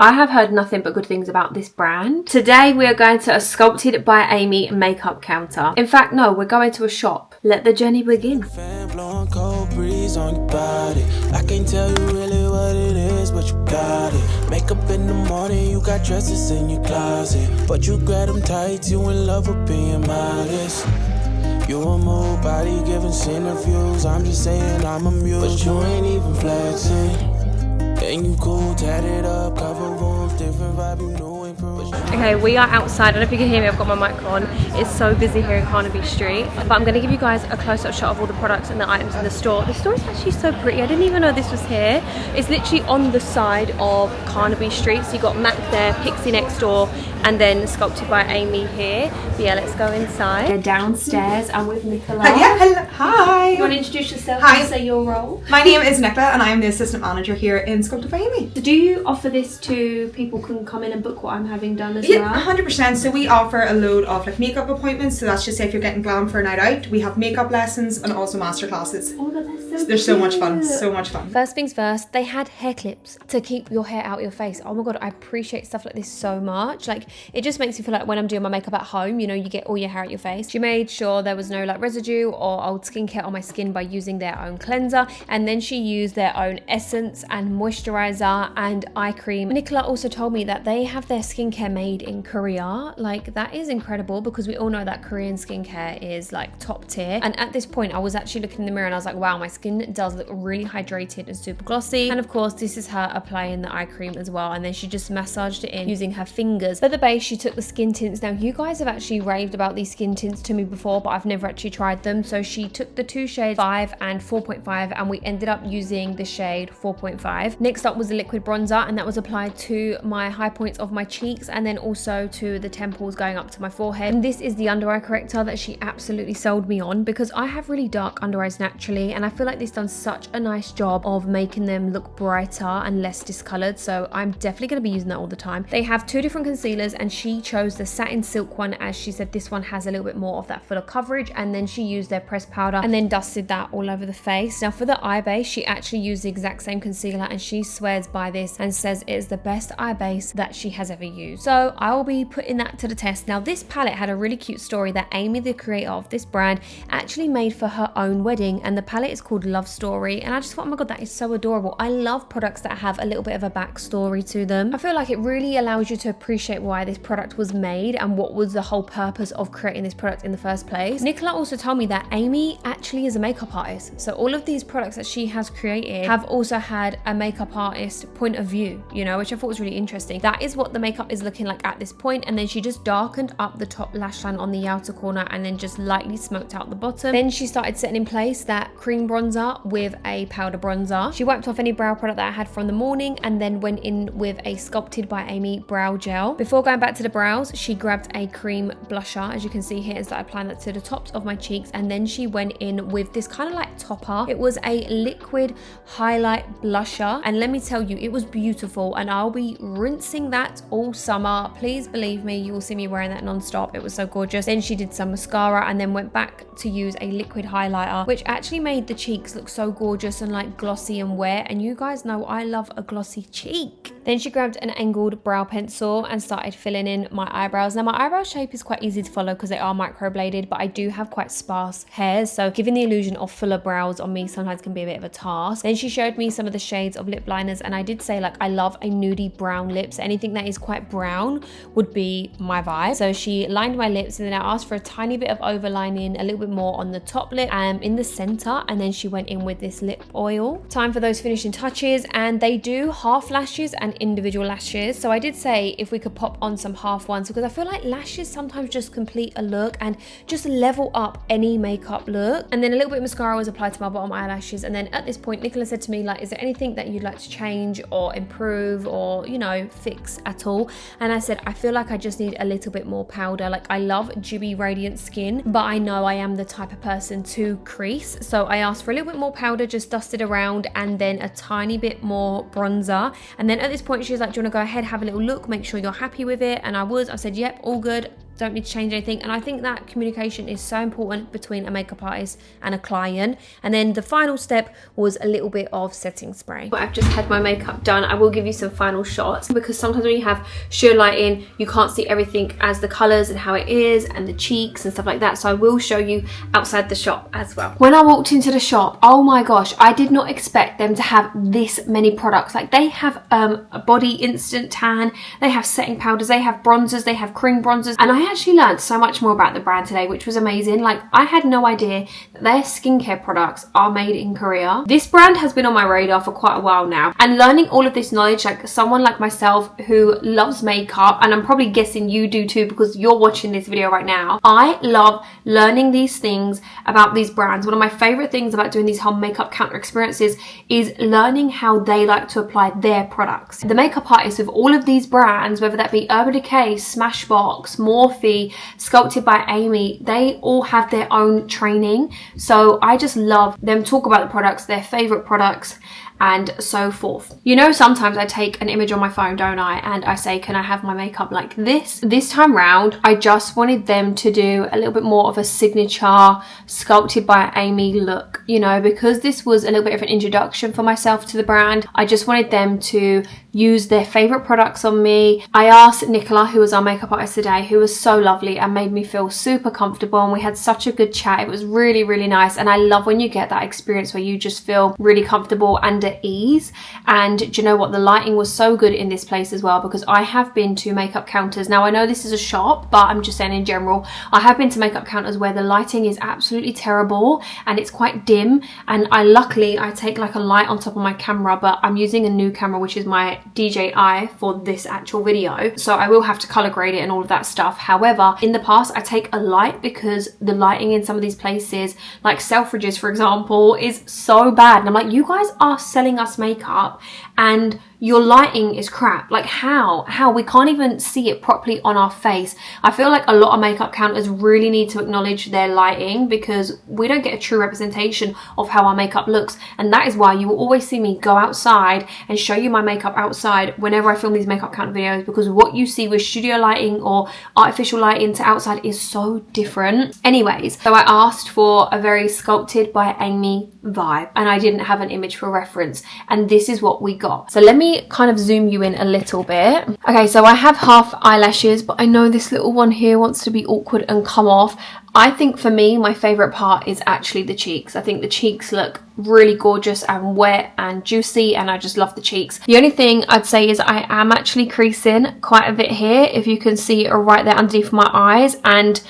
I have heard nothing but good things about this brand. Today we are going to a Sculpted by Aimee makeup counter. In fact, no, we're going to a shop. Let the journey begin. Fan blowing cold breeze on your body. I can't tell you really what it is, but you got it. Makeup in the morning, you got dresses in your closet, but you grab them tight, you in love with being modest. You a mood body giving interviews. I'm just saying I'm amused, but you ain't even flexing. And you cool, tatted up, cover wounds, different vibe, you know ain't pro. Okay, we are outside. I don't know if you can hear me, I've got my mic on. It's so busy here in Carnaby Street. But I'm going to give you guys a close-up shot of all the products and the items in the store. The store is actually so pretty. I didn't even know this was here. It's literally on the side of Carnaby Street. So you got MAC there, Pixie next door, and then Sculpted by Aimee here. But yeah, let's go inside. We're downstairs. I'm with Nicola. Yeah, hello. Hi. You want to introduce yourself Hi. and say your role? My name is Nicola and I am the assistant manager here in Sculpted by Aimee. So do you offer this to people can come in and book what I'm having done as Yeah, well? 100%. So we offer a load of like makeup appointments. So that's just say if you're getting glam for a night out, we have makeup lessons and also master classes. Oh, that's so They're so much fun. cute. So much fun. First things first, they had hair clips to keep your hair out your face. Oh my god, I appreciate stuff like this so much. Like, it just makes me feel like when I'm doing my makeup at home, you know, you get all your hair out your face. She made sure there was no like residue or old skincare on my skin by using their own cleanser, and then she used their own essence and moisturizer and eye cream. Nicola also told me that they have their skincare made in Korea. Like, that is incredible because we all know that Korean skincare is like top tier. And at this point, I was actually looking in the mirror and I was like, wow, my skin does look really hydrated and super glossy. And of course, this is her applying the eye cream as well. And then she just massaged it in using her fingers. For the base, she took the skin tints. Now, you guys have actually raved about these skin tints to me before, but I've never actually tried them. So she took the two shades 5 and 4.5, and we ended up using the shade 4.5. Next up was the liquid bronzer, and that was applied to my high points of my cheeks and then also to the temples going up to my forehead. And this is the under eye corrector that she absolutely sold me on because I have really dark under eyes naturally, and I feel like this done such a nice job of making them look brighter and less discolored. So I'm definitely going to be using that all the time. They have two different concealers, and she chose the satin silk one as she said this one has a little bit more of that fuller coverage, and then she used their pressed powder and then dusted that all over the face. Now for the eye base, she actually used the exact same concealer, and she swears by this and says it is the best eye base that she has ever used. So I will be putting that to the test. Now this palette had a really cute story that Aimee, the creator of this brand, actually made for her own wedding, and the palette is called Love Story, and I just thought, oh my god, that is so adorable. I love products that have a little bit of a backstory to them. I feel like it really allows you to appreciate why this product was made and what was the whole purpose of creating this product in the first place. Nicola also told me that Aimee actually is a makeup artist, so all of these products that she has created have also had a makeup artist point of view, you know, which I thought was really interesting. That is what the makeup is looking like at this point, and then she just darkened up the top lash line on the outer corner and then just lightly smoked out the bottom. Then she started setting in place that cream bronzer with a powder bronzer. She wiped off any brow product that I had from the morning and then went in with a Sculpted by Aimee brow gel. Before going back to the brows, she grabbed a cream blusher, as you can see here, and started applying that to the tops of my cheeks, and then she went in with this kind of like topper. It was a liquid highlight blusher, and let me tell you, it was beautiful, and I'll be rinsing that all summer. Please believe me, you will see me wearing that non-stop. It was so gorgeous. Then she did some mascara and then went back to use a liquid highlighter, which actually made the cheeks look so gorgeous and like glossy and wet, and you guys know I love a glossy cheek. Then she grabbed an angled brow pencil and started filling in my eyebrows. Now my eyebrow shape is quite easy to follow because they are microbladed, but I do have quite sparse hairs, so giving the illusion of fuller brows on me sometimes can be a bit of a task. Then she showed me some of the shades of lip liners, and I did say like I love a nudie brown lips. Anything that is quite brown would be my vibe. So she lined my lips, and then I asked for a tiny bit of overlining, a little bit more on the top lip and in the center, and then she went in with this lip oil. Time for those finishing touches, and they do half lashes and individual lashes. So I did say if we could pop on some half ones, because I feel like lashes sometimes just complete a look and just level up any makeup look. And then a little bit of mascara was applied to my bottom eyelashes, and then at this point Nicola said to me like, is there anything that you'd like to change or improve or, you know, fix at all? And I said, I feel like I just need a little bit more powder. Like, I love dewy radiant skin, but I know I am the type of person to crease, so I asked for a little bit more powder, just dusted around, and then a tiny bit more bronzer. And then at this point she was like, do you want to go ahead, have a little look, make sure you're happy with it? And I said, yep, all good. don't need to change anything. And I think that communication is so important between a makeup artist and a client. And then the final step was a little bit of setting spray. I've just had my makeup done. I will give you some final shots because sometimes when you have sheer lighting, you can't see everything as the colors and how it is and the cheeks and stuff like that. So I will show you outside the shop as well. When I walked into the shop, oh my gosh, I did not expect them to have this many products. Like they have a body instant tan, they have setting powders, they have bronzers, they have cream bronzers, and I actually learned so much more about the brand today, which was amazing. Like I had no idea that their skincare products are made in Korea. This brand has been on my radar for quite a while now, and learning all of this knowledge, like someone like myself who loves makeup, and I'm probably guessing you do too because you're watching this video right now, I love learning these things about these brands. One of my favorite things about doing these whole makeup counter experiences is learning how they like to apply their products. The makeup artists of all of these brands, whether that be Urban Decay, Smashbox, Morphe, Sculpted by Aimee, they all have their own training. So I just love them talk about the products, their favorite products, and so forth. You know, sometimes I take an image on my phone, don't I, and I say, can I have my makeup like this? This time round, I just wanted them to do a little bit more of a signature Sculpted by Aimee look, you know, because this was a little bit of an introduction for myself to the brand. I just wanted them to use their favorite products on me. I asked Nicola, who was our makeup artist today, who was so lovely and made me feel super comfortable, and we had such a good chat. It was really, really nice, and I love when you get that experience where you just feel really comfortable and at ease. And do you know what, the lighting was so good in this place as well, because I have been to makeup counters. Now I know this is a shop, but I'm just saying in general, I have been to makeup counters where the lighting is absolutely terrible and it's quite dim, and luckily I take like a light on top of my camera, but I'm using a new camera, which is my DJI for this actual video, so I will have to color grade it and all of that stuff. However, in the past I take a light because the lighting in some of these places, like Selfridges for example, is so bad, and I'm like, you guys are selling us makeup and your lighting is crap. Like how we can't even see it properly on our face. I feel like a lot of makeup counters really need to acknowledge their lighting because we don't get a true representation of how our makeup looks, and that is why you will always see me go outside and show you my makeup outside whenever I film these makeup counter videos, because what you see with studio lighting or artificial lighting to outside is so different. Anyways, so I asked for a very Sculpted by Aimee vibe, and I didn't have an image for reference, and this is what we got. So let me kind of zoom you in a little bit. Okay, so I have half eyelashes, but I know this little one here wants to be awkward and come off. I think for me, my favorite part is actually the cheeks. I think the cheeks look really gorgeous and wet and juicy, and I just love the cheeks. The only thing I'd say is I am actually creasing quite a bit here, if you can see it right there underneath my eyes, and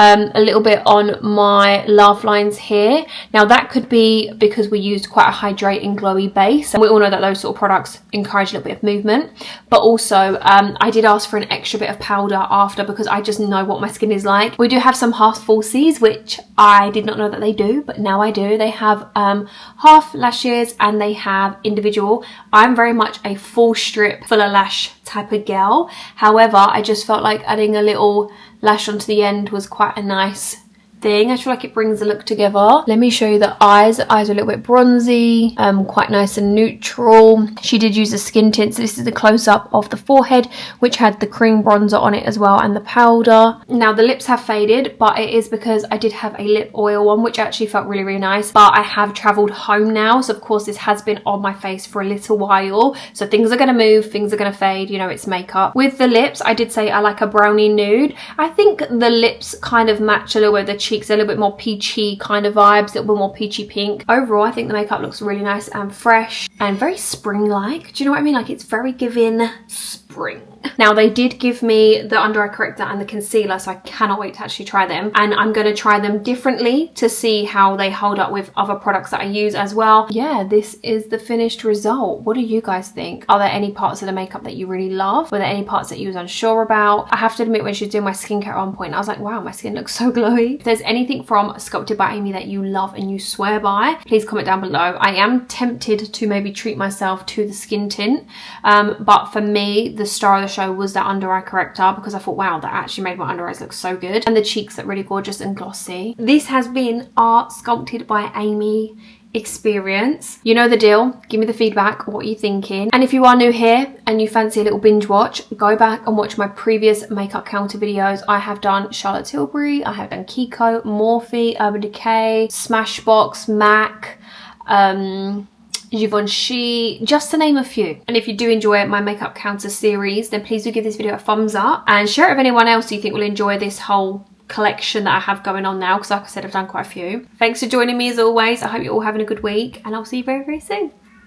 a little bit on my laugh lines here. Now that could be because we used quite a hydrating glowy base, and we all know that those sort of products encourage a little bit of movement, but also I did ask for an extra bit of powder after because I just know what my skin is like. We do have some half falsies, which I did not know that they do, but now I do. They have half lashes and they have individual. I'm very much a full strip, fuller lash type of girl. However, I just felt like adding a little lash onto the end was quite a nice thing. I feel like it brings the look together. Let me show you the eyes. The eyes are a little bit bronzy, quite nice and neutral. She did use a skin tint, so this is the close-up of the forehead, which had the cream bronzer on it as well, and the powder. Now the lips have faded, but it is because I did have a lip oil on, which actually felt really, really nice, but I have traveled home now, so of course this has been on my face for a little while, so things are going to move, things are going to fade, you know, it's makeup. With the lips, I did say I like a brownie nude. I think the lips kind of match a little bit, the cheeks a little bit more peachy kind of vibes, a little bit more peachy pink. Overall, I think the makeup looks really nice and fresh and very spring-like. Do you know what I mean? Like it's very giving spring. Now they did give me the under eye corrector and the concealer, so I cannot wait to actually try them, and I'm going to try them differently to see how they hold up with other products that I use as well. Yeah, this is the finished result. What do you guys think? Are there any parts of the makeup that you really love? Were there any parts that you was unsure about? I have to admit, when she was doing my skincare at one point, I was like, wow, my skin looks so glowy. If there's anything from Sculpted by Aimee that you love and you swear by, please comment down below. I am tempted to maybe treat myself to the skin tint, but for me, the star of the show was that under eye corrector, because I thought, wow, that actually made my under eyes look so good, and the cheeks look really gorgeous and glossy. This has been our Sculpted by Aimee experience. You know the deal. Give me the feedback. What are you thinking? And if you are new here and you fancy a little binge watch, go back and watch my previous makeup counter videos. I have done Charlotte Tilbury, I have done Kiko, Morphe, Urban Decay, Smashbox, MAC, Givenchy, just to name a few. And if you do enjoy my makeup counter series, then please do give this video a thumbs up and share it with anyone else you think will enjoy this whole collection that I have going on now, because like I said, I've done quite a few. Thanks for joining me as always. I hope you're all having a good week, and I'll see you very, very soon.